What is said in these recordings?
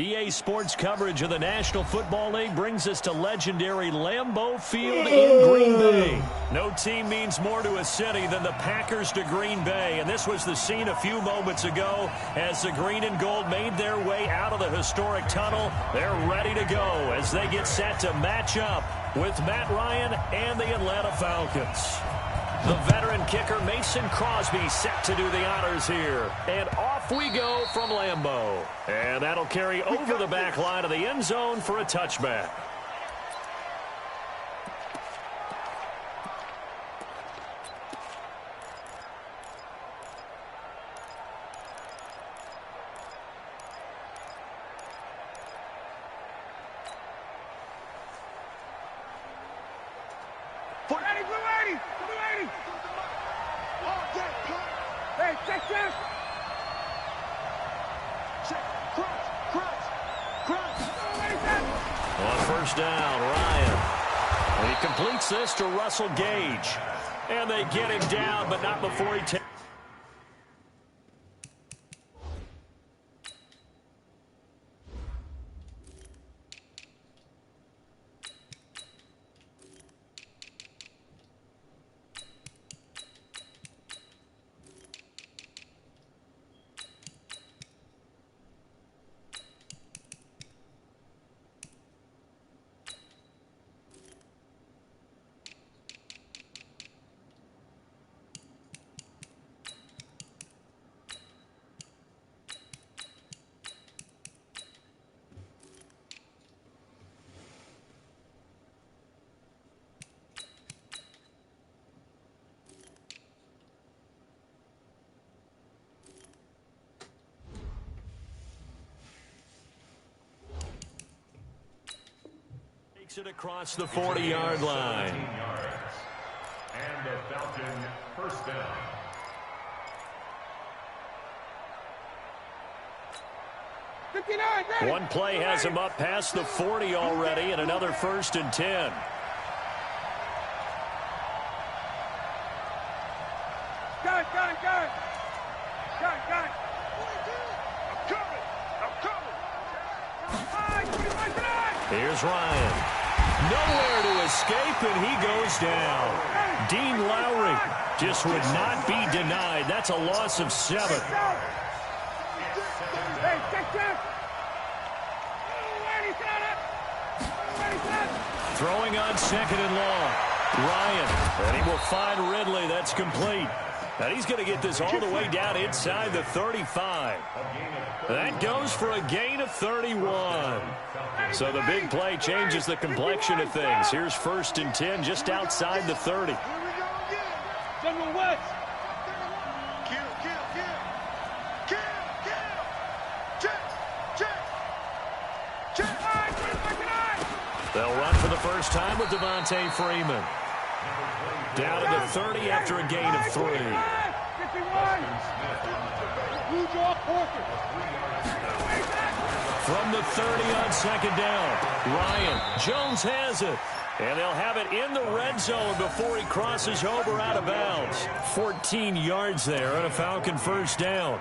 EA Sports coverage of the National Football League brings us to legendary Lambeau Field in Green Bay. No team means more to a city than the Packers to Green Bay, and this was the scene a few moments ago as the green and gold made their way out of the historic tunnel. They're ready to go as they get set to match up with Matt Ryan and the Atlanta Falcons. The veteran kicker Mason Crosby set to do the honors here. And off we go from Lambeau. And that'll carry over the back line of the end zone for a touchback. On first down, Ryan. And he completes this to Russell Gage. And they get him down, but not before he takes. It across the 40-yard line. And the Falcon first down. One play has him up past the 40 already, and another 1st and 10. Got it. I'm coming. Here's Ryan. Nowhere to escape, and he goes down. Dean Lowry just would not be denied. That's a loss of 7. Throwing on 2nd and long. Ryan, and he will find Ridley. That's complete. And he's going to get this all the way down inside the 35. That goes for a gain of 31. So the big play changes the complexion of things. Here's 1st and 10 just outside the 30. General West. They'll run for the first time with Devontae Freeman. Down to the 30 after a gain of 3. From the 30 on 2nd down, Ryan. Jones has it. And they'll have it in the red zone before he crosses over out of bounds. 14 yards there on a Falcon first down.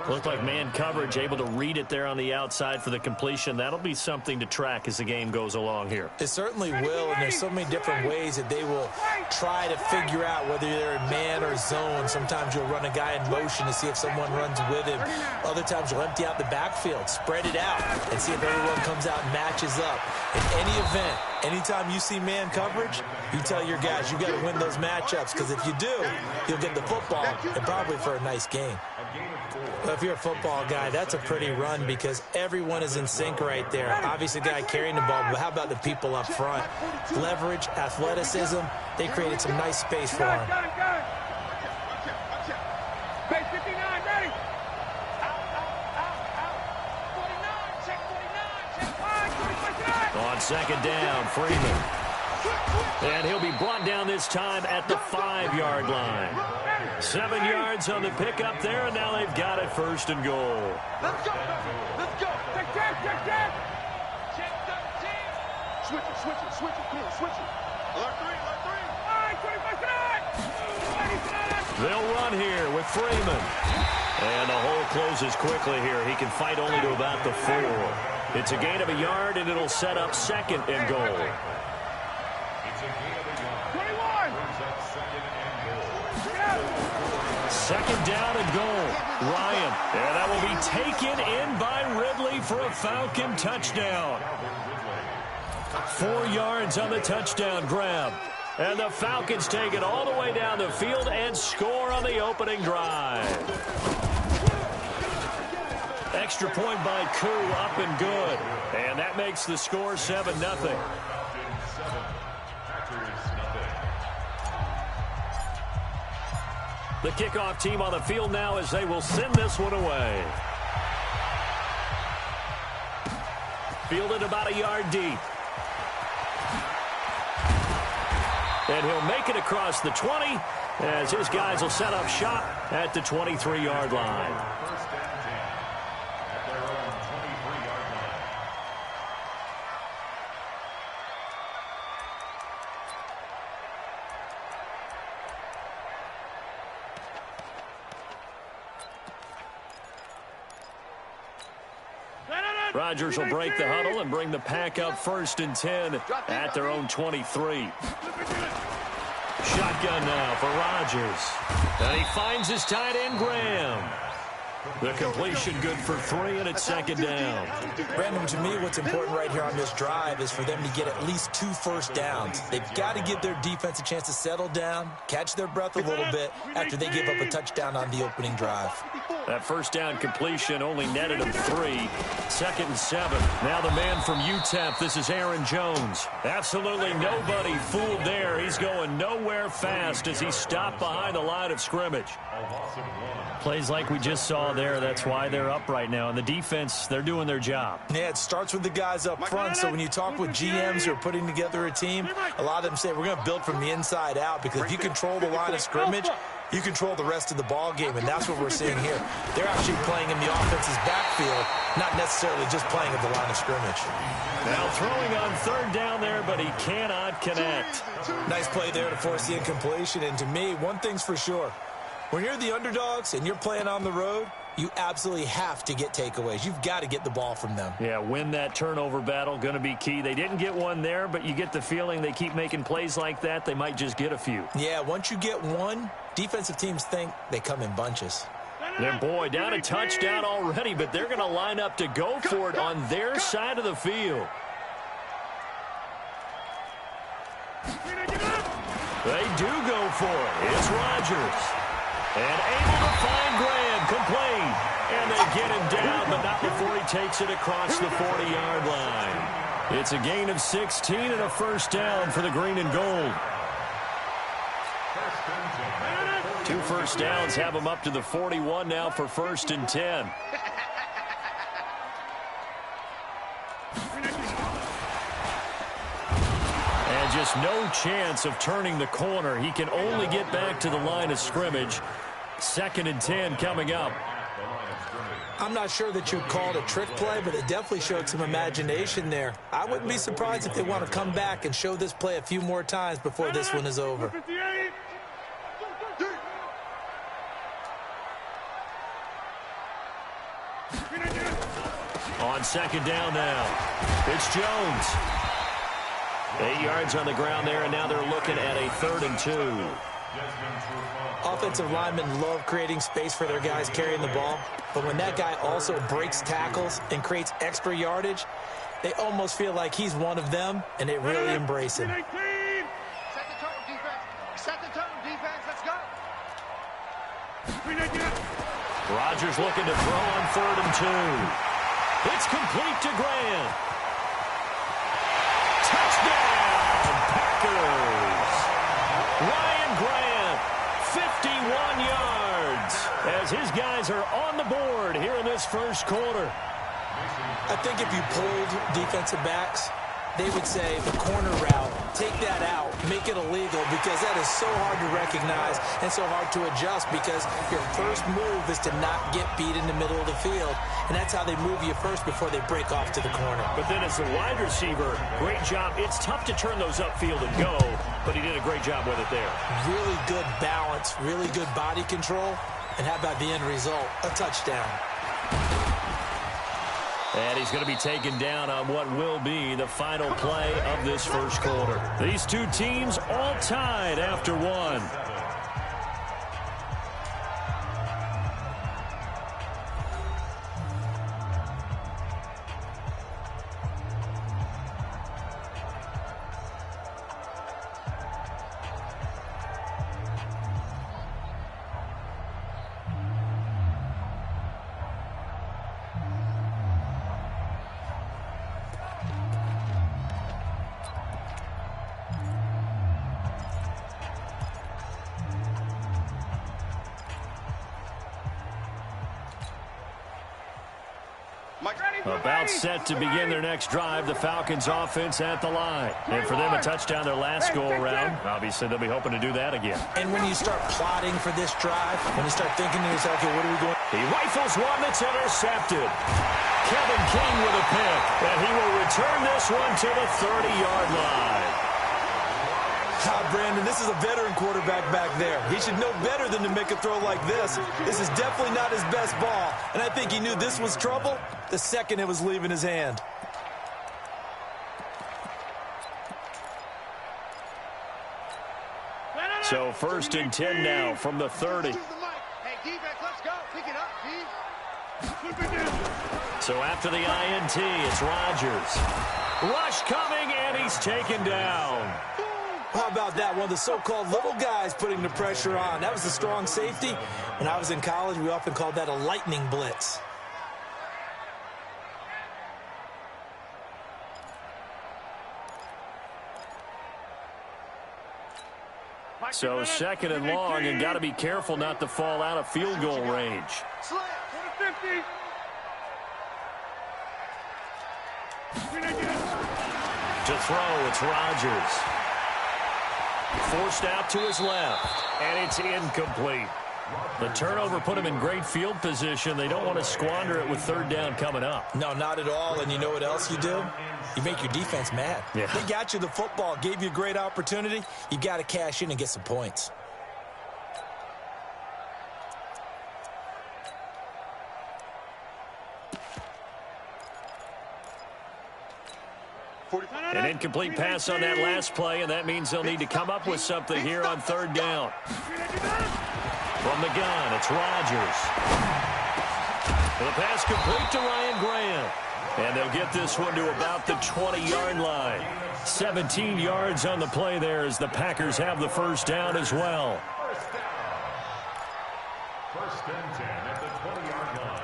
Looked like man coverage, able to read it there on the outside for the completion. That'll be something to track as the game goes along here. It certainly will, and there's so many different ways that they will try to figure out whether they're in man or zone. Sometimes you'll run a guy in motion to see if someone runs with him. Other times you'll empty out the backfield, spread it out, and see if everyone comes out and matches up. In any event, anytime you see man coverage, you tell your guys you got to win those matchups, because if you do, you'll get the football and probably for a nice game. Well, if you're a football guy, that's a pretty run because everyone is in sync right there. Obviously, the guy carrying the ball, but how about the people up front? Leverage, athleticism, they created some nice space for him. Base 59, ready. On 2nd down, Freeman. And he'll be brought down this time at the 5-yard line. 7 yards on the pickup there, and now they've got it 1st and goal. Let's go. Check. Check 13. Switch it. Alert 3. All right, 25 tonight. They'll run here with Freeman. And the hole closes quickly here. He can fight only to about the 4. It's a gain of a yard, and it'll set up 2nd and goal. It's a gain of a yard. 21. Brings up 2nd and goal. 2nd down and goal. Ryan, and that will be taken in by Ridley for a Falcon touchdown. 4 yards on the touchdown grab. And the Falcons take it all the way down the field and score on the opening drive. Extra point by Koo, up and good. And that makes the score 7-0. The kickoff team on the field now as they will send this one away. Fielded about a yard deep. And he'll make it across the 20 as his guys will set up shop at the 23-yard line. First and 10 at their own 23-yard line. Rodgers will break the huddle and bring the pack up 1st and 10 at their own 23. Shotgun now for Rodgers. And he finds his tight end, Graham. The completion good for 3, and it's 2nd down. Brandon, to me, what's important right here on this drive is for them to get at least 2 first downs. They've got to give their defense a chance to settle down, catch their breath a little bit after they give up a touchdown on the opening drive. That 1st down completion only netted him 3. 2nd and 7. Now the man from UTEP, this is Aaron Jones. Absolutely nobody fooled there. He's going nowhere fast as he stopped behind the line of scrimmage. Plays like we just saw there. That's why they're up right now. And the defense, they're doing their job. Yeah, it starts with the guys up front. So when you talk with GMs who are putting together a team, a lot of them say we're going to build from the inside out, because if you control the line of scrimmage, you control the rest of the ball game, and that's what we're seeing here. They're actually playing in the offense's backfield, not necessarily just playing at the line of scrimmage. Now throwing on 3rd down there, but he cannot connect. Nice play there to force the incompletion, and to me, one thing's for sure. When you're the underdogs and you're playing on the road, you absolutely have to get takeaways. You've got to get the ball from them. Yeah, win that turnover battle, going to be key. They didn't get one there, but you get the feeling they keep making plays like that, they might just get a few. Yeah, once you get one, defensive teams think they come in bunches. And boy, down a touchdown already, but they're going to line up to go for it on their side of the field. They do go for it. It's Rodgers. And able to find Graham, complete. And they get him down, but not before he takes it across the 40-yard line. It's a gain of 16 and a 1st down for the green and gold. 2 first downs have them up to the 41 now for 1st and 10. And just no chance of turning the corner. He can only get back to the line of scrimmage. 2nd and 10 coming up. I'm not sure that you'd call it a trick play, but it definitely showed some imagination there. I wouldn't be surprised if they want to come back and show this play a few more times before this one is over. On 2nd down now, it's Jones. 8 yards on the ground there, and now they're looking at a 3rd and 2. Offensive linemen love creating space for their guys carrying the ball, but when that guy also breaks tackles and creates extra yardage, they almost feel like he's one of them, and they really embrace him. Set the tone, defense. Set the tone, defense. Let's go. Rodgers looking to throw on 3rd and 2. It's complete to Graham. Touchdown, Packers. Ryan Graham, 51 yards, as his guys are on the board here in this 1st quarter. I think if you pulled defensive backs, they would say the corner route, take that out, make it illegal, because that is so hard to recognize and so hard to adjust, because your first move is to not get beat in the middle of the field, and that's how they move you first before they break off to the corner. But then as the wide receiver, great job. It's tough to turn those upfield and go, but he did a great job with it there. Really good balance, really good body control, and how about the end result? A touchdown. And he's going to be taken down on what will be the final play of this first quarter. These two teams all tied after one. About set to begin their next drive, the Falcons offense at the line. And for them, a touchdown their last go-around. Obviously, they'll be hoping to do that again. And when you start plotting for this drive, when you start thinking to yourself, okay, what are we going? He rifles one that's intercepted. Kevin King with a pick, and he will return this one to the 30-yard line. Brandon, this is a veteran quarterback back there. He should know better than to make a throw like this. This is definitely not his best ball, and I think he knew this was trouble the second it was leaving his hand. So 1st and 10 now from the 30. Hey, defense, let's go. Pick it up, D. So after the INT, it's Rodgers. Rush coming, and he's taken down. How about that? One of the so-called little guys putting the pressure on. That was a strong safety. When I was in college, we often called that a lightning blitz. So 2nd and long, and got to be careful not to fall out of field goal range. To throw, it's Rodgers. Forced out to his left, and it's incomplete. The turnover put him in great field position. They don't want to squander it with 3rd down coming up. No, not at all. And you know what else you do? You make your defense mad. Yeah. They got you the football, gave you a great opportunity. You got to cash in and get some points. An incomplete pass on that last play, and that means they'll need to come up with something here on 3rd down. From the gun, it's Rodgers. The pass complete to Ryan Grant. And they'll get this one to about the 20-yard line. 17 yards on the play there as the Packers have the 1st down as well. 1st and 10 at the 20-yard line.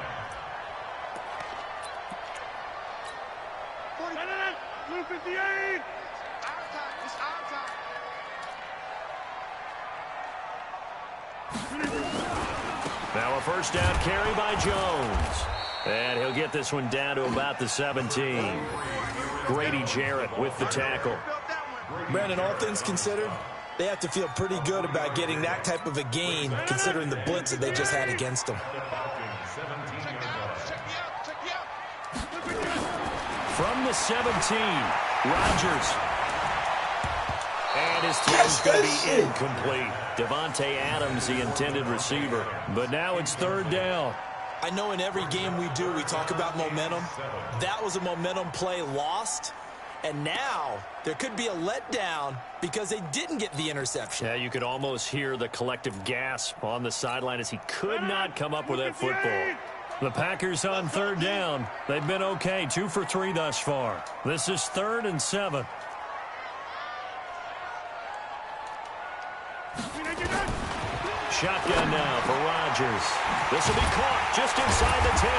Blue 58. Our time. It's our time. Now a 1st down carry by Jones. And he'll get this one down to about the 17. Grady Jarrett with the tackle. Brandon, all things considered, they have to feel pretty good about getting that type of a gain, considering the blitz that they just had against them. From the 17, Rodgers. And his team's going to be incomplete. Devontae Adams, the intended receiver. But now it's 3rd down. I know in every game we do, we talk about momentum. That was a momentum play lost. And now there could be a letdown because they didn't get the interception. Yeah, you could almost hear the collective gasp on the sideline as he could not come up with that football. The Packers on 3rd down. They've been okay, 2 for 3 thus far. This is 3rd and 7. Shotgun now for Rodgers. This will be caught just inside the 10.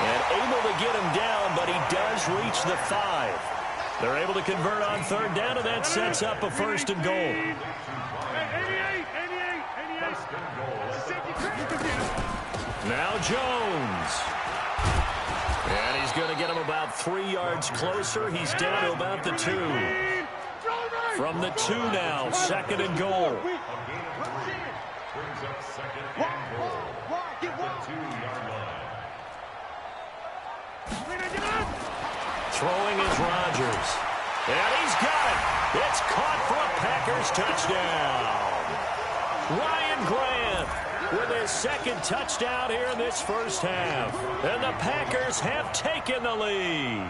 And able to get him down, but he does reach the 5. They're able to convert on 3rd down, and that sets up a 1st and goal. Now Jones. And he's going to get him about 3 yards closer. He's down to about the 2. From the 2 now, 2nd and goal. Brings up 2nd and goal at the 2-yard line. Throwing is Rodgers. And he's got it. It's caught for a Packers touchdown. Ryan Grant with his second touchdown here in this first half. And the Packers have taken the lead.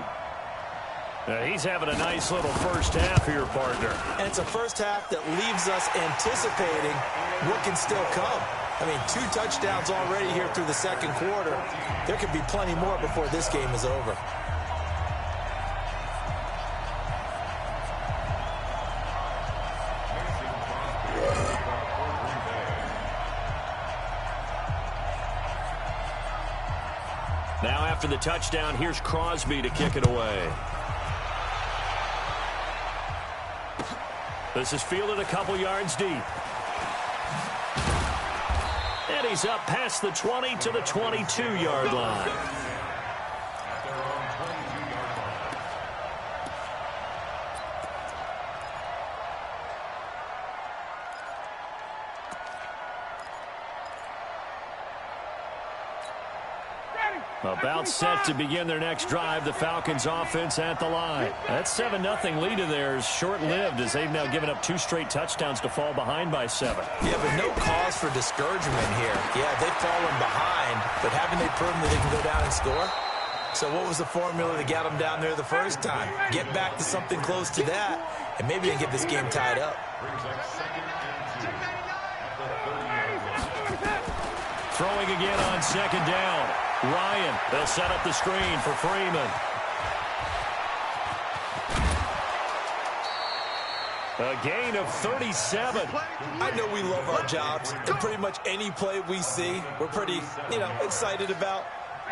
He's having a nice little first half here, partner. And it's a first half that leaves us anticipating what can still come. I mean, 2 touchdowns already here through the second quarter. There could be plenty more before this game is over. Now after the touchdown, here's Crosby to kick it away. This is fielded a couple yards deep. And he's up past the 20 to the 22-yard line. About set to begin their next drive, the Falcons offense at the line. That 7-0 lead of theirs short-lived as they've now given up 2 straight touchdowns to fall behind by 7. Yeah, but no cause for discouragement here. Yeah, they've fallen behind, but haven't they proven that they can go down and score? So what was the formula that got them down there the first time? Get back to something close to that, and maybe they can get this game tied up. Throwing again on second down. Ryan, they'll set up the screen for Freeman. A gain of 37. I know we love our jobs, and pretty much any play we see, we're pretty, excited about.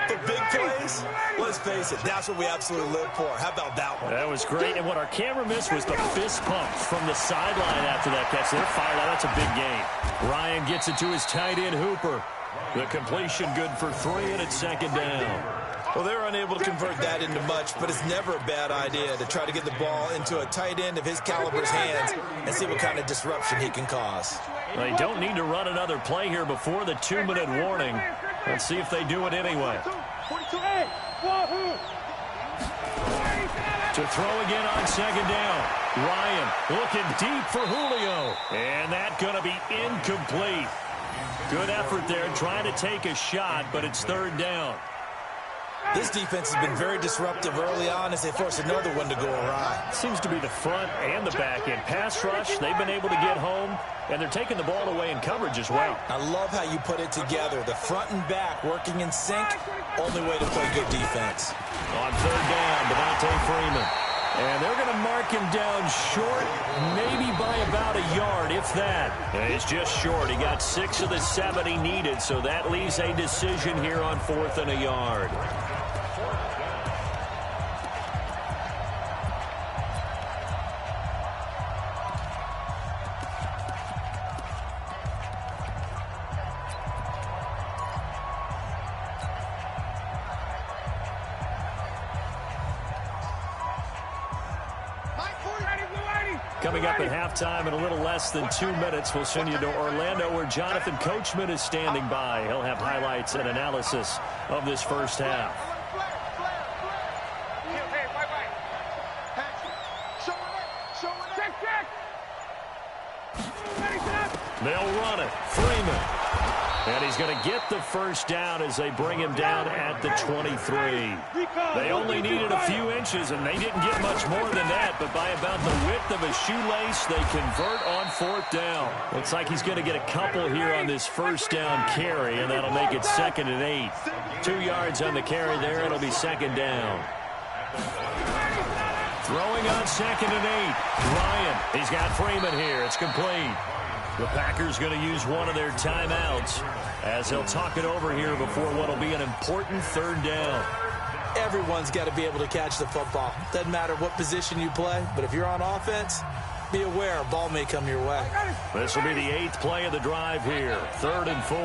The big plays, let's face it, that's what we absolutely live for. How about that one? That was great, and what our camera missed was the fist pump from the sideline after that catch. They're fired out. That's a big gain. Ryan gets it to his tight end, Hooper. The completion good for 3, and it's second down. Well, they're unable to convert that into much, but it's never a bad idea to try to get the ball into a tight end of his caliber's hands and see what kind of disruption he can cause. They don't need to run another play here before the 2-minute warning. Let's see if they do it anyway. To throw again on second down. Ryan looking deep for Julio. And that's going to be incomplete. Good effort there, trying to take a shot, but it's third down. This defense has been very disruptive early on as they force another one to go awry. Seems to be the front and the back end. Pass rush, they've been able to get home, and they're taking the ball away in coverage as well. I love how you put it together. The front and back working in sync, only way to play good defense. On third down, Devontae Freeman. And they're going to mark him down short, maybe by about a yard, if that. It's just short. He got 6 of the 7 he needed, so that leaves a decision here on 4th and a yard. Coming up at halftime in a little less than 2 minutes, we'll send you to Orlando where Jonathan Coachman is standing by. He'll have highlights and analysis of this first half. They'll run it. Freeman. And he's going to get the first down as they bring him down at the 23. They only needed a few inches, and they didn't get much more than that. But by about the width of a shoelace, they convert on 4th down. Looks like he's going to get a couple here on this first down carry, and that'll make it 2nd and 8. 2 yards on the carry there. It'll be 2nd down. Throwing on 2nd and 8. Ryan, he's got Freeman here. It's complete. The Packers going to use one of their timeouts as they'll talk it over here before what will be an important 3rd down. Everyone's got to be able to catch the football. Doesn't matter what position you play, but if you're on offense, be aware a ball may come your way. This will be the 8th play of the drive here. 3rd and 4.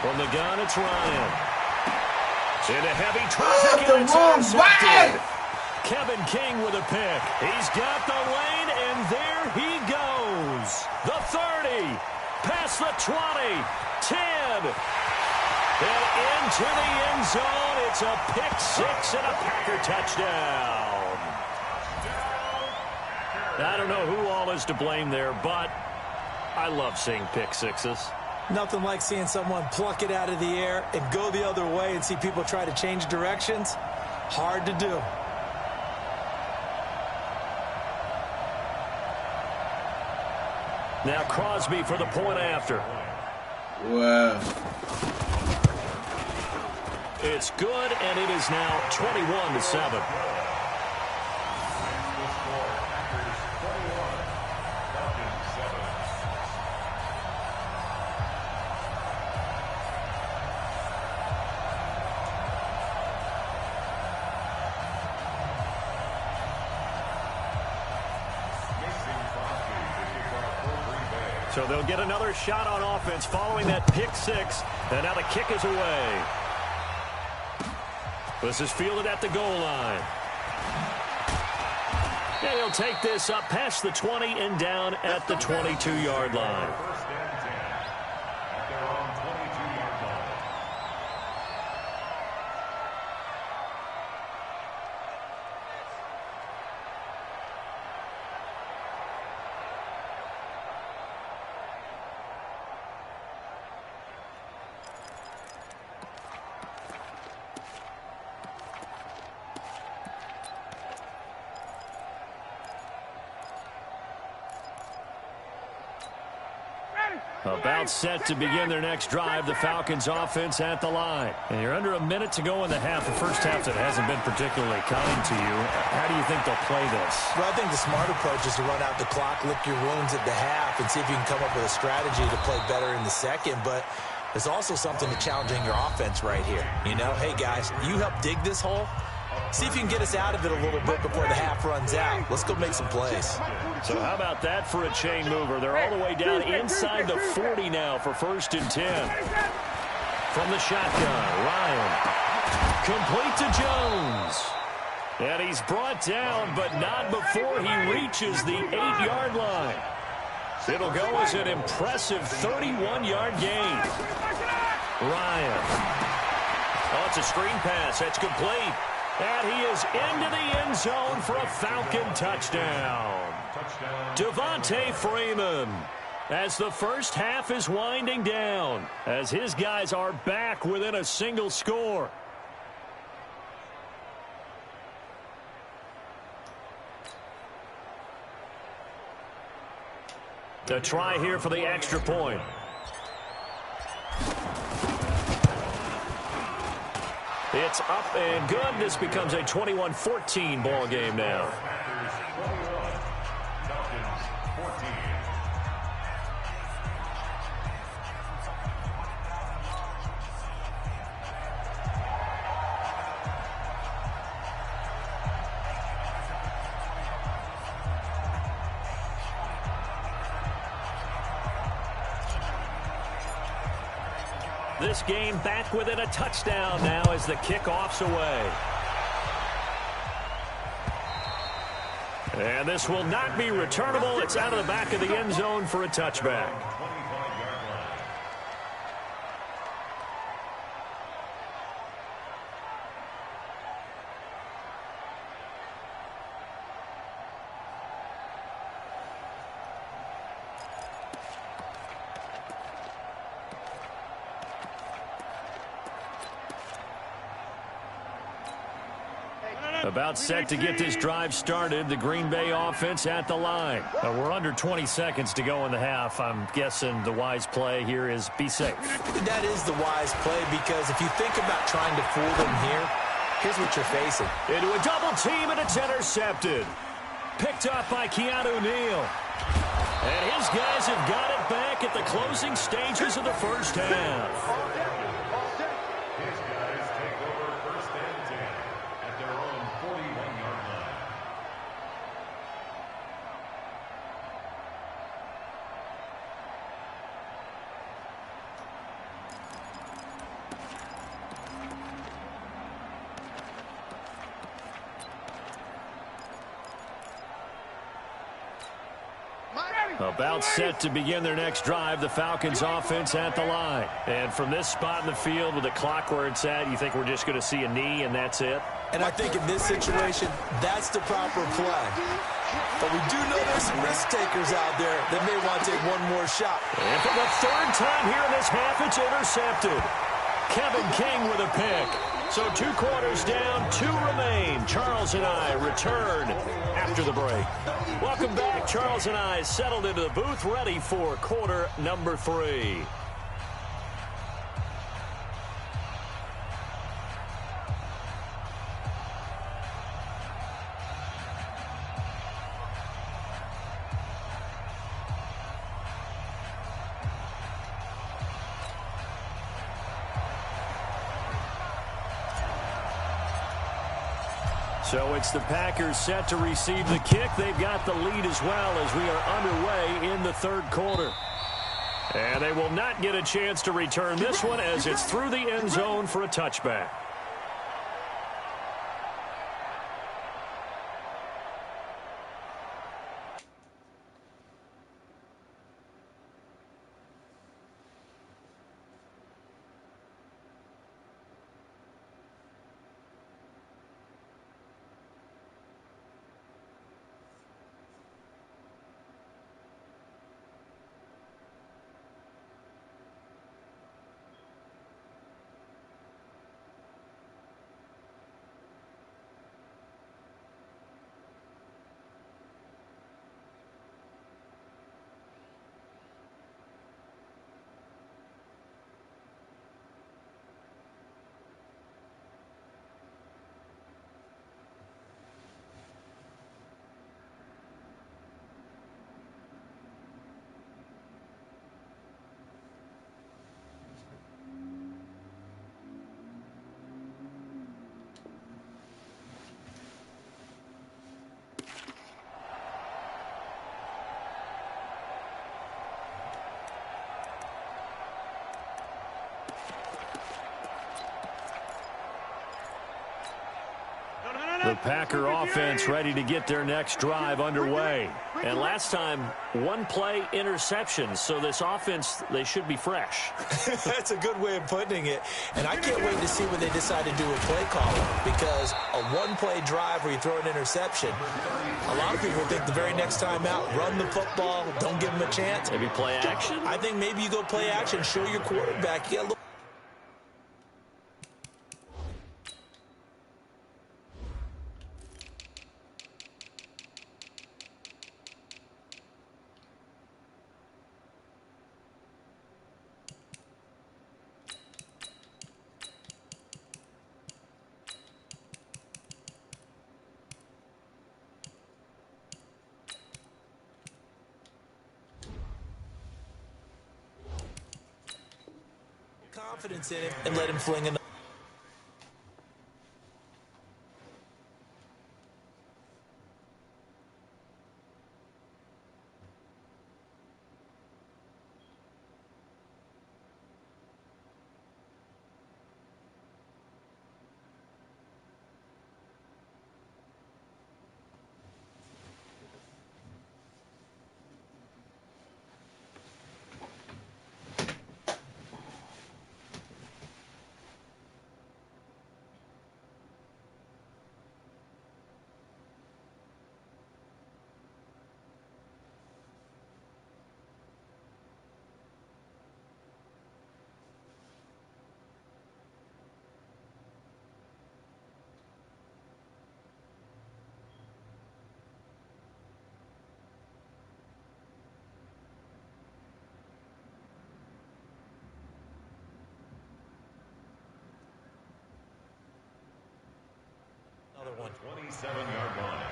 From the gun, it's Ryan. Into heavy traffic, and it's intercepted. Kevin King with a pick. He's got the lane, and there he goes. The 30, past the 20, 10, and into the end zone. It's a pick 6 and a Packer touchdown. I don't know who all is to blame there, but I love seeing pick sixes. Nothing like seeing someone pluck it out of the air and go the other way and see people try to change directions. Hard to do. Now Crosby for the point after. Wow. It's good, and it is now 21-7. So they'll get another shot on offense following that pick six. And now the kick is away. This is fielded at the goal line. And he'll take this up past the 20 and down at the 22-yard line. First and 10 at their own 22-yard line. About set to begin their next drive, the Falcons offense at the line. And you're under a minute to go in the half. The first half that hasn't been particularly kind to you. How do you think they'll play this? Well, I think the smart approach is to run out the clock, lick your wounds at the half, and see if you can come up with a strategy to play better in the second. But there's also something to challenging your offense right here. You know, hey, guys, you help dig this hole. See if you can get us out of it a little bit before the half runs out. Let's go make some plays. So how about that for a chain mover? They're all the way down inside the 40 now for 1st and 10. From the shotgun, Ryan. Complete to Jones. And he's brought down, but not before he reaches the 8-yard line. It'll go as an impressive 31-yard gain. Ryan. Oh, it's a screen pass. That's complete. And he is into the end zone for a Falcon touchdown. Devontae Freeman, as the first half is winding down, as his guys are back within a single score. To try here for the extra point. It's up and good. This becomes a 21-14 ball game now. This game back within a touchdown now as the kickoff's away. And this will not be returnable. It's out of the back of the end zone for a touchback. About set to get this drive started. The Green Bay offense at the line. We're under 20 seconds to go in the half. I'm guessing the wise play here is be safe. That is the wise play, because if you think about trying to fool them here, here's what you're facing. Into a double team, and it's intercepted. Picked up by Keanu Neal. And his guys have got it back at the closing stages of the first half. About set to begin their next drive, the Falcons offense at the line. And from this spot in the field with the clock where it's at, you think we're just going to see a knee and that's it? And I think in this situation, that's the proper play. But we do know there's some risk takers out there that may want to take one more shot. And for the third time here in this half, it's intercepted. Kevin King with a pick. So 2 quarters down, 2 remain. Charles and I return after the break. Welcome back. Charles and I settled into the booth, ready for quarter number 3. So it's the Packers set to receive the kick. They've got the lead as well as we are underway in the third quarter. And they will not get a chance to return this one as it's through the end zone for a touchback. The Packer offense ready to get their next drive underway. And last time, 1-play interception. So this offense, they should be fresh. That's a good way of putting it. And I can't wait to see what they decide to do with play calling. Because a 1-play drive where you throw an interception, a lot of people think the very next time out, run the football, don't give them a chance. Maybe play action? I think maybe you go play action, show your quarterback. You get a little confidence in him and let him fling another. One. 27-yard line.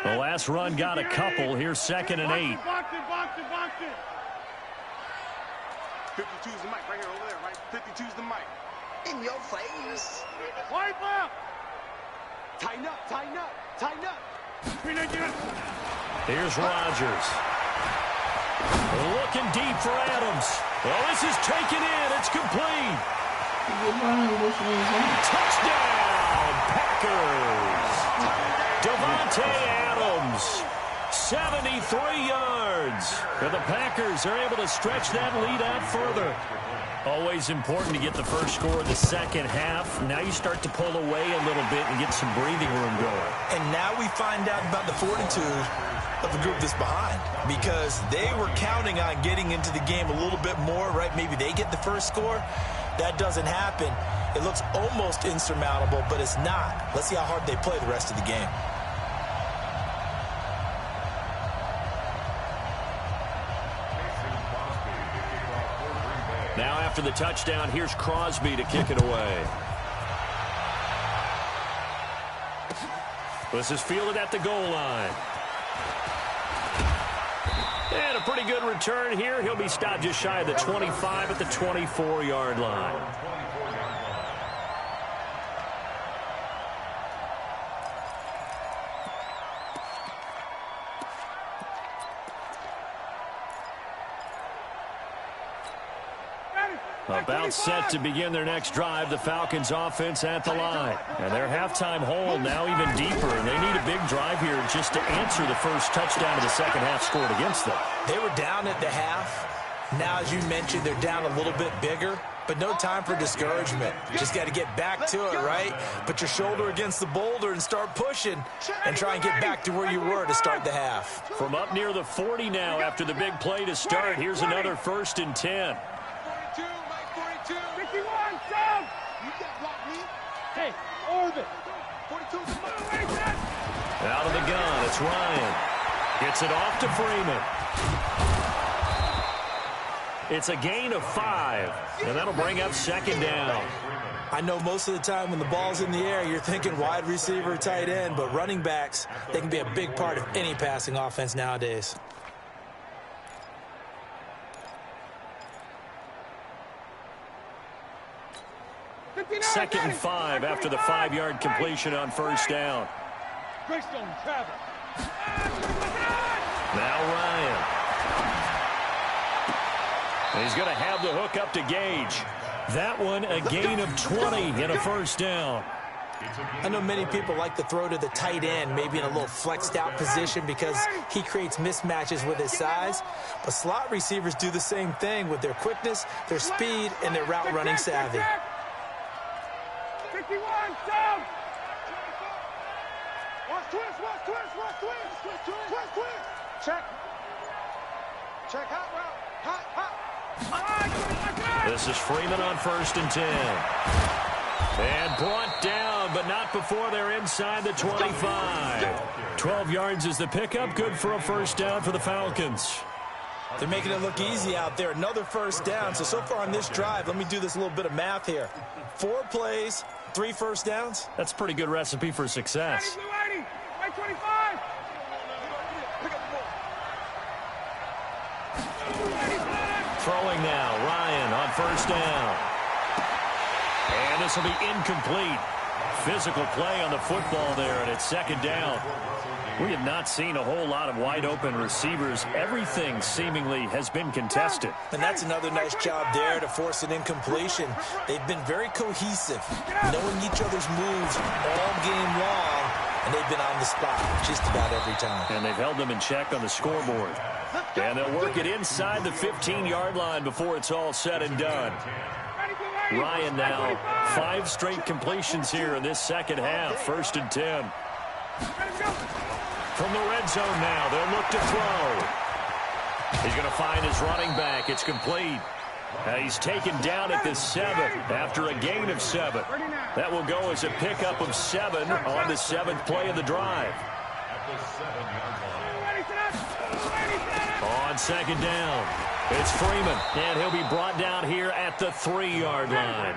The last run got a couple. Here's 2nd and 8. Box it. 52's the mic right here over there, right? 52's the mic. In your face. Wipe up. Tighten up. Here's Rodgers. Looking deep for Adams. Well, this is taken in. It's complete. Touchdown, Packers. Davante Adams 73 yards. And the Packers are able to stretch that lead out further. Always important to get the first score of the second half. Now you start to pull away a little bit and get some breathing room going. And now we find out about the fortitude of the group that's behind, because they were counting on getting into the game a little bit more, right? Maybe they get the first score. That doesn't happen. It looks almost insurmountable, but it's not. Let's see how hard they play the rest of the game. Now after the touchdown, here's Crosby to kick it away. This is fielded at the goal line. And a pretty good return here. He'll be stopped just shy of the 25 at the 24-yard line. About set to begin their next drive, the Falcons offense at the line. And their halftime hole now even deeper, and they need a big drive here just to answer the first touchdown of the second half scored against them. They were down at the half. Now, as you mentioned, they're down a little bit bigger, but no time for discouragement. You just got to get back to it, right? Put your shoulder against the boulder and start pushing and try and get back to where you were to start the half. From up near the 40 now after the big play to start, here's another 1st and 10. Hey, orbit. 42. Out of the gun, it's Ryan. Gets it off to Freeman. It's a gain of 5, and that'll bring up 2nd down. I know most of the time when the ball's in the air, you're thinking wide receiver, tight end, but running backs, they can be a big part of any passing offense nowadays. Second and 5 after the 5-yard completion on 1st down. Greystone travel. Now Ryan. And he's going to have the hook up to Gage. That one a gain of 20 and a 1st down. I know many people like to throw to the tight end, maybe in a little flexed out position because he creates mismatches with his size. But slot receivers do the same thing with their quickness, their speed, and their route running savvy. 51, down. Watch twist. Check. Check hot route. Hot. This is Freeman on 1st and 10. And brought down, but not before they're inside the 25. 12 yards is the pickup. Good for a 1st down for the Falcons. They're making it look easy out there. Another 1st down. So far on this drive, let me do this little bit of math here. 4 plays, 3 1st downs. That's a pretty good recipe for success. Throwing now, Ryan on 1st down. And this will be incomplete. Physical play on the football there, and it's 2nd down. We have not seen a whole lot of wide-open receivers. Everything seemingly has been contested. And that's another nice job there to force an incompletion. They've been very cohesive, knowing each other's moves all game long, and they've been on the spot just about every time. And they've held them in check on the scoreboard. And they'll work it inside the 15-yard line before it's all said and done. Ryan now, 5 straight completions here in this second half. 1st and 10. From the red zone now, they'll look to throw. He's going to find his running back. It's complete. He's taken down at the 7 after a gain of 7. That will go as a pickup of 7 on the 7th play of the drive. On 2nd down, it's Freeman, and he'll be brought down here at the 3-yard line.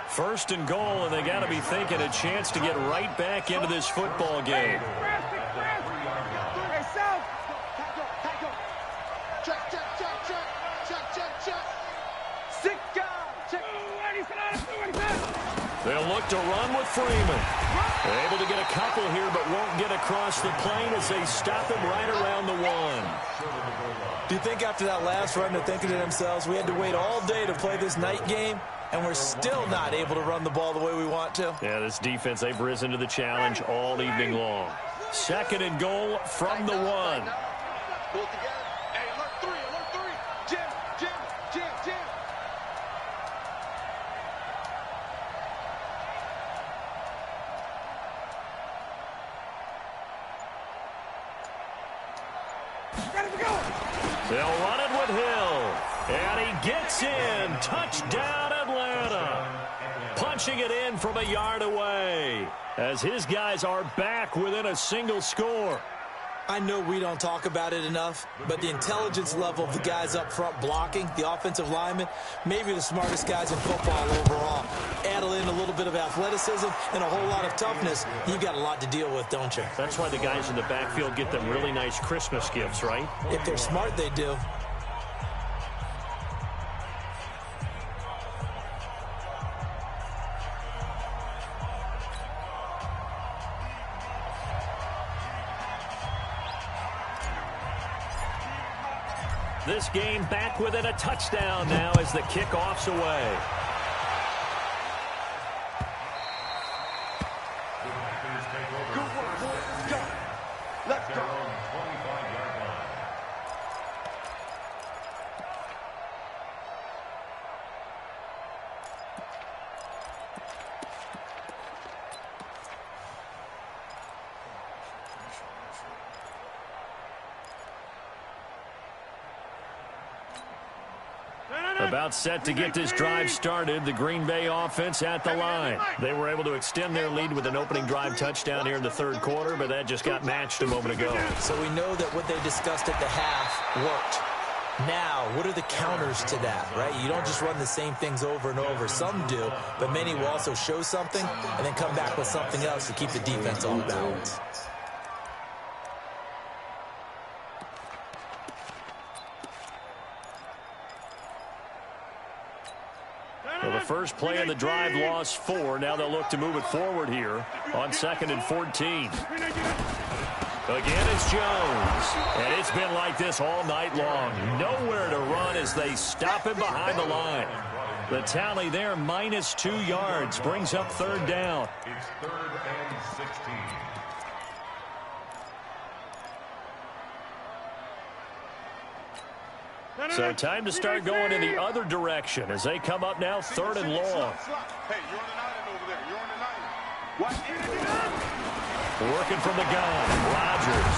1st and goal, and they got to be thinking a chance to get right back into this football game. They'll look to run with Freeman. They're able to get a couple here, but won't get across the plane as they stop him right around the 1. Do you think after that last run they're thinking to themselves, we had to wait all day to play this night game, and we're still not able to run the ball the way we want to? Yeah, this defense, they've risen to the challenge all evening long. 2nd and goal from the 1. Pull together. Hey, alert 3, alert 3. Jim. They'll run it with Hill. And he gets in. Touchdown, Atlanta. Punching it in from a yard away as his guys are back within a single score. I know we don't talk about it enough, but the intelligence level of the guys up front blocking, the offensive linemen, maybe the smartest guys in football overall. Add in a little bit of athleticism and a whole lot of toughness, you've got a lot to deal with, don't you? That's why the guys in the backfield get them really nice Christmas gifts, right? If they're smart, they do. This game back within a touchdown now as the kickoff's away. Good work, boys. Go. Let's go. About set to get this drive started, the Green Bay offense at the line. They were able to extend their lead with an opening drive touchdown here in the 3rd quarter, but that just got matched a moment ago. So we know that what they discussed at the half worked. Now, what are the counters to that, right? You don't just run the same things over and over. Some do, but many will also show something and then come back with something else to keep the defense on balance. Well, the first play of the drive lost 4. Now they'll look to move it forward here on 2nd and 14. Again, it's Jones. And it's been like this all night long. Nowhere to run as they stop him behind the line. The tally there, -2 yards, brings up 3rd down. It's 3rd and 16. So time to start going in the other direction as they come up now 3rd and long. Hey, you're on the 9 over there. You're on the 9. Watch. Working from the gun, Rodgers.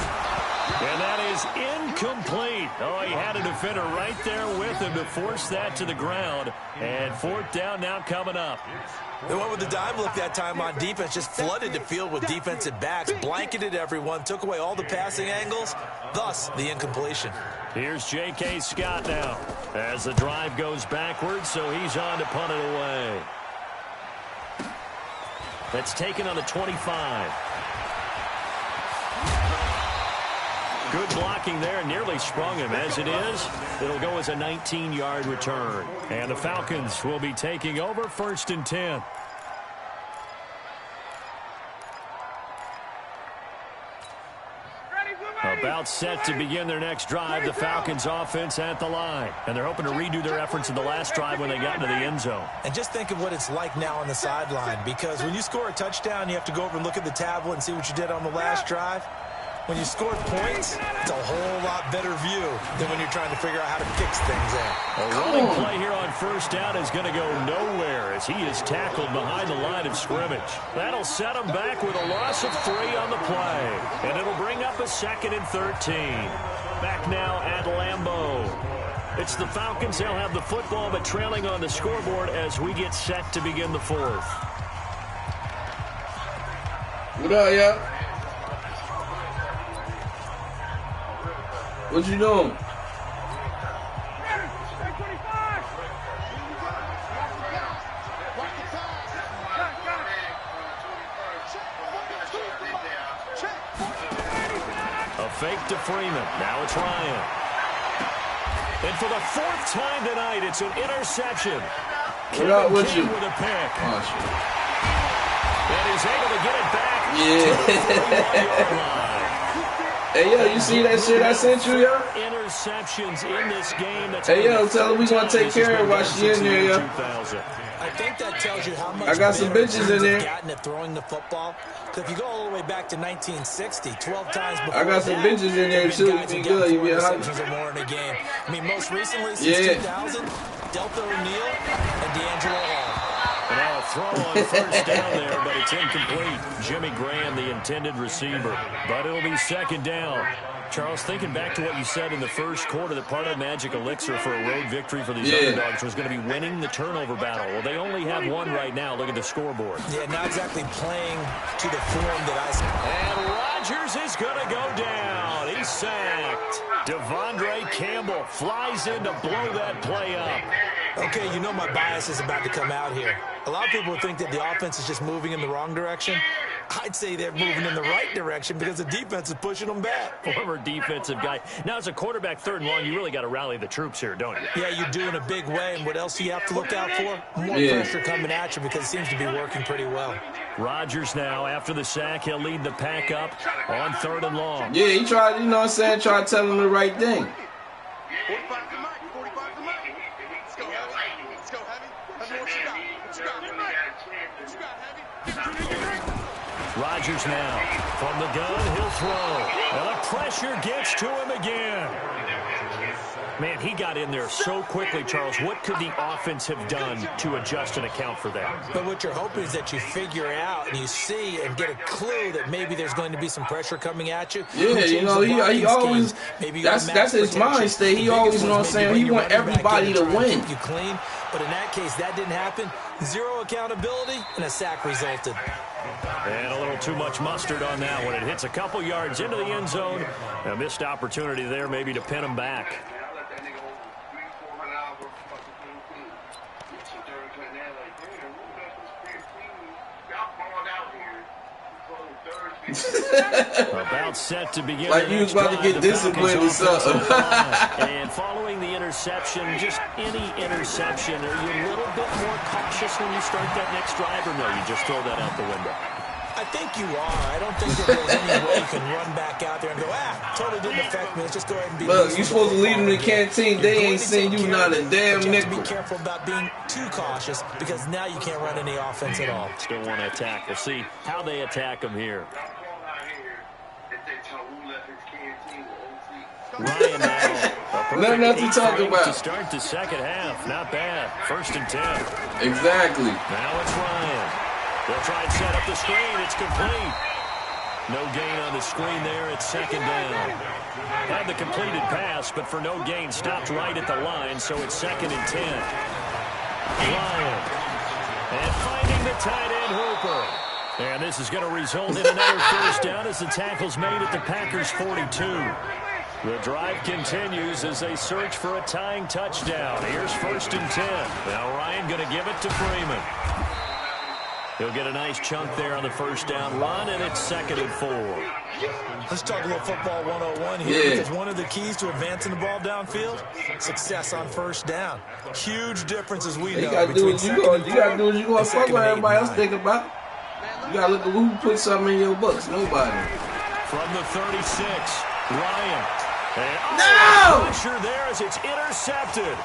And that is incomplete. Oh, he had a defender right there with him to force that to the ground. And 4th down now coming up. They went with the dime look that time on defense, just flooded the field with defensive backs, blanketed everyone, took away all the passing angles, thus the incompletion. Here's J.K. Scott now as the drive goes backwards, so he's on to punt it away. That's taken on the 25. Good blocking there, nearly sprung him. As it is, it'll go as a 19-yard return. And the Falcons will be taking over 1st and 10. About set to begin their next drive, the Falcons offense at the line. And they're hoping to redo their efforts in the last drive when they got into the end zone. And just think of what it's like now on the sideline, because when you score a touchdown, you have to go over and look at the tablet and see what you did on the last drive. When you score points, it's a whole lot better view than when you're trying to figure out how to fix things in. A running play here on 1st down is going to go nowhere as he is tackled behind the line of scrimmage. That'll set him back with a loss of 3 on the play. And it'll bring up a 2nd and 13. Back now at Lambeau. It's the Falcons. They'll have the football, but trailing on the scoreboard as we get set to begin the 4th. What up, y'all? What you doing? A fake to Freeman. Now it's Ryan. And for the 4th time tonight, it's an interception. What up with you? With a pick. Oh, shit. And he's able to get it back to the 31-yard line. Hey, yo, you see that shit I sent you, yo? Interceptions in this game. Hey, yo, tell her we gonna take care of her while she in there, yo. I think that tells you how much I got some bitches in there. gotten at throwing the football. Because if you go all the way back to 1960, 12 times before I got some bitches in there too. You be good. You be alright. or more in a game. I mean, most recently since 2000, Delta O'Neal and D'Angelo Hall. And now a throw on first down there, but it's incomplete. Jimmy Graham, the intended receiver. But it'll be second down. Charles, thinking back to what you said in the first quarter, that part of the magic elixir for a road victory for these underdogs was going to be winning the turnover battle. Well, they only have one right now. Look at the scoreboard. Yeah, not exactly playing to the form that I saw. And Rodgers is going to go down. He's sacked. Devondre Campbell flies in to blow that play up. Okay, you know my bias is about to come out here. A lot of people think that the offense is just moving in the wrong direction. I'd say they're moving in the right direction because the defense is pushing them back. Former defensive guy. Now, as a quarterback, third and long, you really got to rally the troops here, don't you? Yeah, you do in a big way. And what else do you have to look out for? More pressure coming at you because it seems to be working pretty well. Rodgers now, after the sack, he'll lead the pack up on third and long. Yeah, he tried, you know what I'm saying, tried to tell him the right thing. 45 to Mike, 45 to Mike. Let's go, Heavy. Let's go, Heavy. That's what you got. What you got, What you got, Heavy? Rodgers now from the gun, he'll throw. And the pressure gets to him again. Man, he got in there so quickly, Charles. What could the offense have done to adjust and account for that? But what you're hoping is that you figure out and you see and get a clue that maybe there's going to be some pressure coming at you. Yeah, you know, he always, that's his mind state. He always, you know what I'm saying, he want everybody to win. You clean, but in that case, that didn't happen. Zero accountability, and a sack resulted. And a little too much mustard on that one. It hits a couple yards into the end zone. A missed opportunity there maybe to pin him back. About set to begin. Like you was about to get disciplined or something. And following the interception, just any interception, are you a little bit more cautious when you start that next drive, or no, you just throw that out the window? I think you are. I don't think that there's any way you can run back out there and go, totally didn't affect me. Let's just go ahead and be. Look, you supposed to leave them in the canteen. They ain't seen you not a damn nickel. Be careful about being too cautious because now you can't run any offense at all. Still want to attack. We'll see how they attack them here. Ryan now. Nothing else to talk about. To start the second half. Not bad. 1st and 10. Exactly. Now it's Ryan. They'll try and set up the screen. It's complete. No gain on the screen there. It's 2nd down. Had the completed pass, but for no gain, stopped right at the line, so it's 2nd and 10. Ryan. And finding the tight end, Hooper. And this is going to result in another 1st down as the tackle's made at the Packers' 42. The drive continues as they search for a tying touchdown. Here's 1st and 10. Now Ryan going to give it to Freeman. He'll get a nice chunk there on the 1st down run, and it's 2nd and 4. Let's talk a little football 101 here, because one of the keys to advancing the ball downfield, success on 1st down. Huge difference as we know. You got to do what you going to fuck with everybody else thinking about. You got to look at who put something in your books. Nobody. From the 36, Ryan. And no! Pressure there as it's intercepted.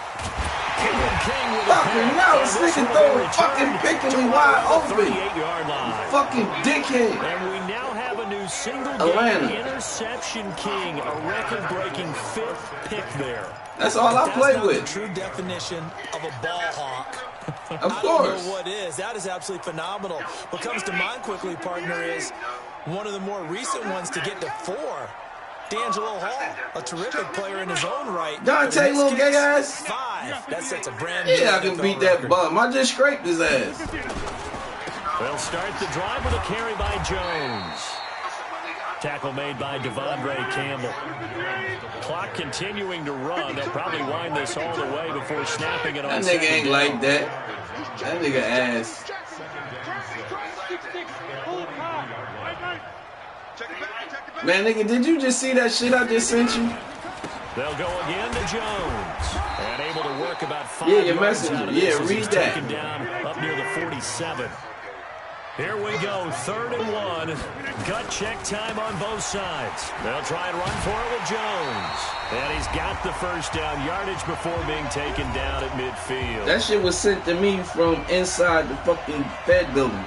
Fucking no, this nigga throwing fucking picking me wide open. 38-yard line. Fucking dickhead. And we now have a new single-game interception king, a record-breaking 5th pick there. That's all I play with. That's not the true definition of a ball hawk. Of course. I don't know what is. That is absolutely phenomenal. What comes to mind quickly, partner, is one of the more recent ones to get to 4. D'Angelo Hall, a terrific player in his own right. Dante, little gay ass. 5. That sets a brand new. Yeah, I can beat that bum. I just scraped his ass. They'll start the drive with a carry by Jones. Tackle made by Devondre Campbell. Clock continuing to run. They'll probably wind this all the way before snapping it on. That nigga ain't like that. That nigga ass. Man, nigga, did you just see that shit I just sent you? They'll go again to Jones. And able to work about 5 your yards messenger. out of this as read he's that. taken down up near the 47. Here we go, 3rd and 1. Gut check time on both sides. They'll try and run for it with Jones. And he's got the first down, yardage before being taken down at midfield. That shit was sent to me from inside the fucking Fed building.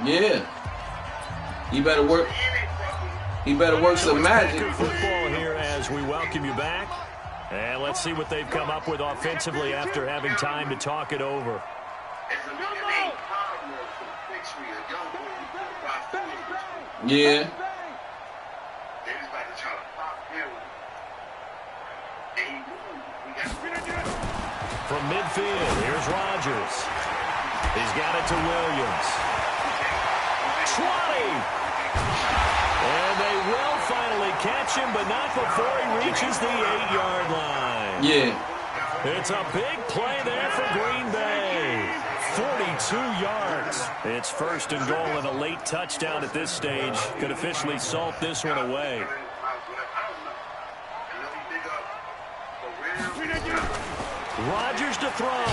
Yeah. He better work. He better work some magic. Football here as we welcome you back. And let's see what they've come up with offensively after having time to talk it over. Yeah. From midfield, here's Rodgers. He's got it to Williams. 20! And they will finally catch him, but not before he reaches the 8-yard line. Yeah. It's a big play there for Green Bay. 42 yards. It's 1st and goal and a late touchdown at this stage. Could officially salt this one away. Rodgers to throw.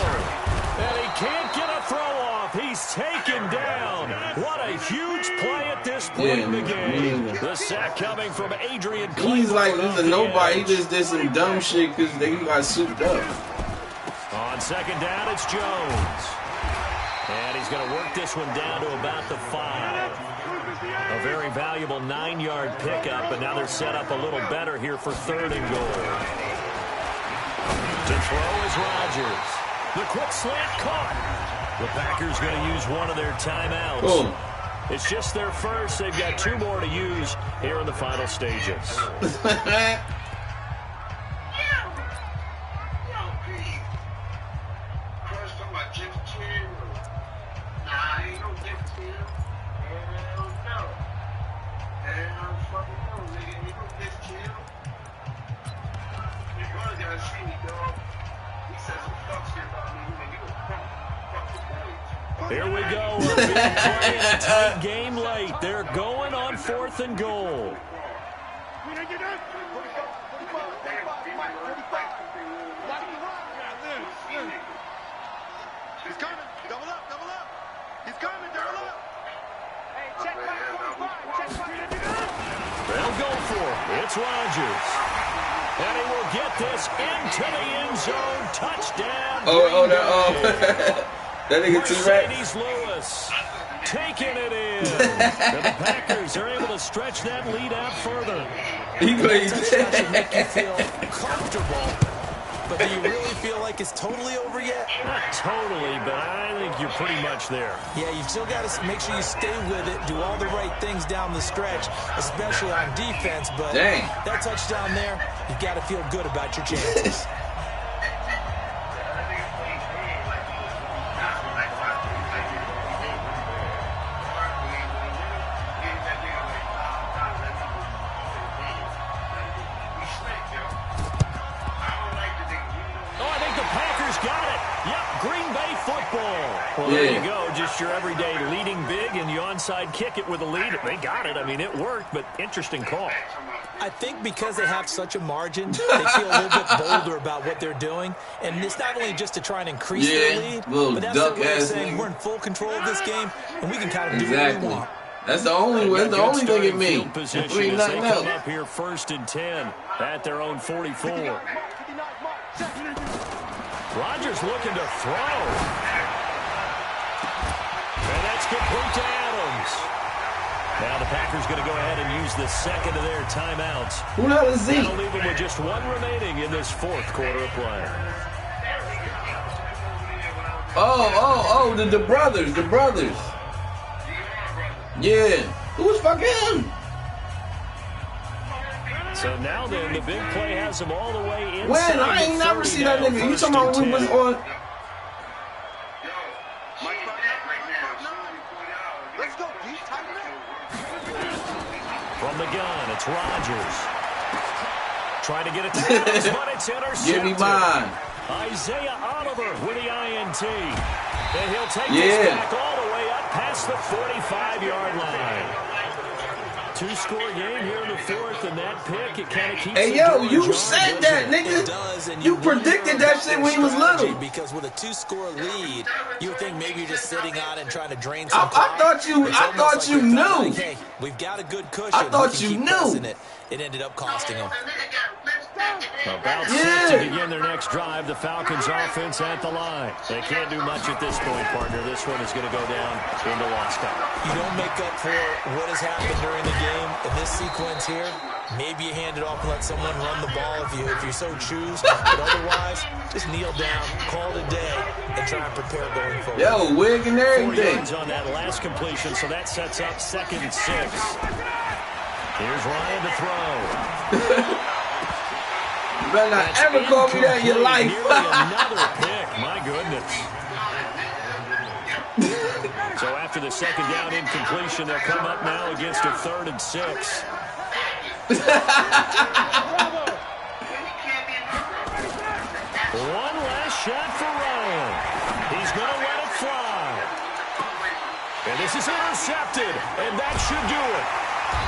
And he can't get a throw off. He's taken down. What a huge play at this point in the game. The sack coming from Adrian Clayton. He's like, this is nobody. He just did some dumb shit because they got souped up. On 2nd down, it's Jones. And he's going to work this one down to about the 5. A very valuable 9-yard pickup, but now they're set up a little better here for 3rd and goal. To throw is Rodgers. The quick slant caught. The Packers going to use one of their timeouts. Cool. It's just their first. They've got 2 more to use here in the final stages. Here we go. A big play in a tight game late. They're going on 4th and goal. He's coming. Double up. Double up. He's coming. Double up. Hey, check my 45. They'll go for it. It's Rodgers. And he will get this into the end zone. Touchdown. That nigga Mercedes Lewis taking it in. And the Packers are able to stretch that lead out further. He plays. That should make you feel comfortable. But do you really feel like it's totally over yet? Not totally, but I think you're pretty much there. Yeah, you've still got to make sure you stay with it, do all the right things down the stretch, especially on defense. But that touchdown there, you've got to feel good about your chances. Well, there you go. Just your everyday leading big, and you onside kick it with a lead. They got it. I mean, it worked, but interesting call. I think because they have such a margin, they feel a little bit bolder about what they're doing. And it's not only just to try and increase their lead, but that's their way of saying we're in full control of this game, and we can kind of do what we want. That's the only way. That's the only thing it means. Position as they come up here 1st and 10 at their own 44. Rodgers looking to throw. And that's complete to Adams. Now the Packers going to go ahead and use the second of their timeouts. Who the hell is he? That'll leave them with just 1 remaining in this 4th quarter of play. The brothers. The brothers. Yeah. Who was fucking him? So now then, the big play has them all the way inside. When? I ain't never seen that nigga. You talking about when we was on... From the gun, it's Rodgers. Trying to get it to Adams, but it's intercepted. Give me mine. Isaiah Oliver with the INT. And he'll take this back all the way up past the 45-yard line. two-score game here in the fourth, and that pick, it kind of keeps Hey, the yo, door you ajar, said doesn't that, it? nigga. It does, and You predicted that shit when he was little. Because with a 2-score lead, you would think maybe you're just sitting on it and trying to drain I some clock. thought you knew. Like, hey, we've got a good cushion. I thought we can you keep knew. pressing it. It ended up costing them. About set to begin their next drive. The Falcons offense at the line. They can't do much at this point, partner. This one is going to go down into lost time. You don't make up for what has happened during the game in this sequence here. Maybe you hand it off and let someone run the ball if you so choose. But otherwise, just kneel down, call it a day, and try and prepare going forward. Yo, wig and 4 everything. yards on that last completion, so that sets up 2nd and 6. Here's Ryan to throw. You better not ever call me that in your life. Nearly another pick. My goodness. So after the 2nd down incompletion, they'll come up now against a 3rd and 6. One last shot for Ryan. He's going to let it fly. And this is intercepted, and that should do it.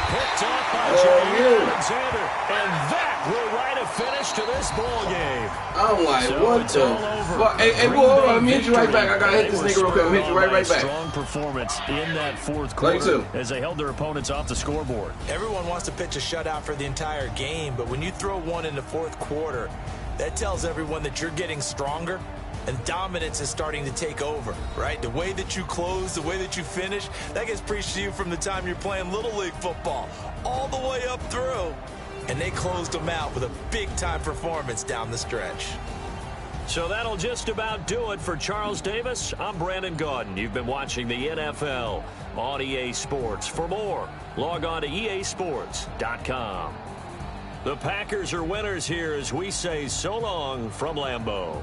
Picked up by Jair Alexander, and that will write a finish to this ball game. I'm like, So what it's the? all over. Well, hey, Green boy, hold Bay on. Let me hit you right back. I gotta hit this They nigga real quick. I'm were hit you right spurred on back. by a strong performance in that 4th Like quarter too. as they held their opponents off the scoreboard. Everyone wants to pitch a shutout for the entire game, but when you throw one in the 4th quarter, that tells everyone that you're getting stronger and dominance is starting to take over, right? The way that you close, the way that you finish, that gets preached to you from the time you're playing Little League football all the way up through. And they closed them out with a big-time performance down the stretch. So that'll just about do it for Charles Davis. I'm Brandon Gaudin. You've been watching the NFL on EA Sports. For more, log on to easports.com. The Packers are winners here as we say so long from Lambeau.